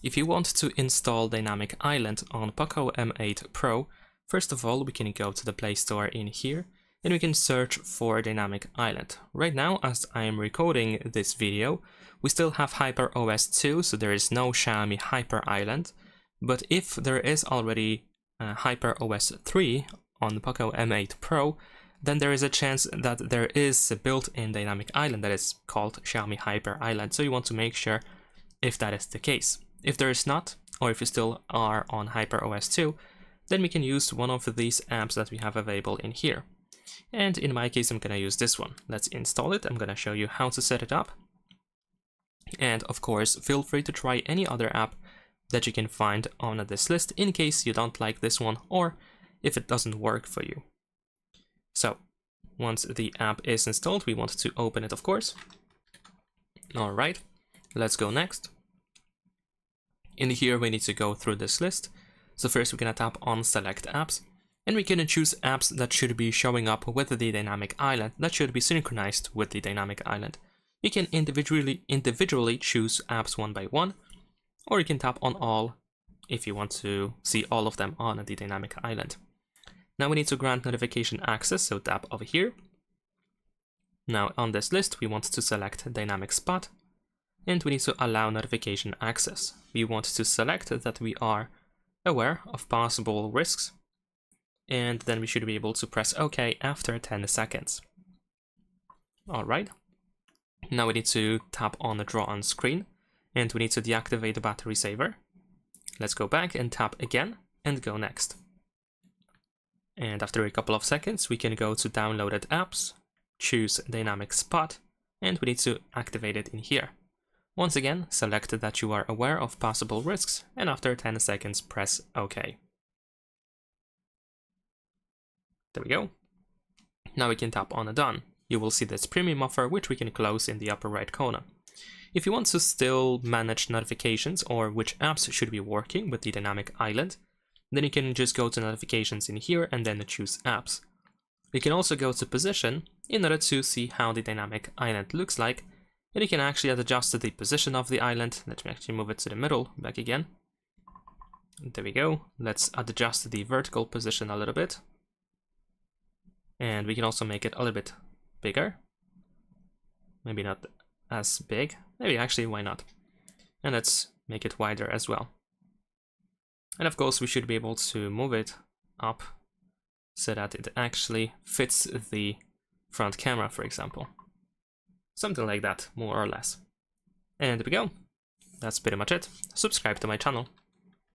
If you want to install Dynamic Island on POCO M8 Pro, first of all we can go to the Play Store in here and we can search for Dynamic Island. Right now, as I am recording this video, we still have HyperOS 2, so there is no Xiaomi Hyper Island, but if there is already HyperOS 3 on the POCO M8 Pro, then there is a chance that there is a built-in Dynamic Island that is called Xiaomi Hyper Island, so you want to make sure if that is the case. If there is not, or if you still are on HyperOS 2, then we can use one of these apps that we have available in here. And in my case, I'm going to use this one. Let's install it. I'm going to show you how to set it up. And of course, feel free to try any other app that you can find on this list in case you don't like this one or if it doesn't work for you. So once the app is installed, we want to open it, of course. All right, let's go next. In here, we need to go through this list. So first we're going to tap on Select Apps, and we can choose apps that should be showing up with the Dynamic Island, that should be synchronized with the Dynamic Island. You can individually choose apps one by one, or you can tap on all if you want to see all of them on the Dynamic Island. Now we need to grant notification access, so tap over here. Now on this list, we want to select Dynamic Spot, and we need to allow notification access. We want to select that we are aware of possible risks, and then we should be able to press OK after 10 seconds. Alright, now we need to tap on the Draw on Screen, and we need to deactivate the battery saver. Let's go back and tap again, and go next. And after a couple of seconds, we can go to Downloaded Apps, choose Dynamic Spot, and we need to activate it in here. Once again, select that you are aware of possible risks, and after 10 seconds, press OK. There we go. Now we can tap on Done. You will see this premium offer, which we can close in the upper right corner. If you want to still manage notifications or which apps should be working with the Dynamic Island, then you can just go to Notifications in here and then choose Apps. You can also go to Position in order to see how the Dynamic Island looks like, and you can actually adjust the position of the island. Let me actually move it to the middle, back again. There we go. Let's adjust the vertical position a little bit. And we can also make it a little bit bigger. Maybe not as big. Maybe actually, why not? And let's make it wider as well. And of course, we should be able to move it up so that it actually fits the front camera, for example. Something like that, more or less. And there we go. That's pretty much it. Subscribe to my channel.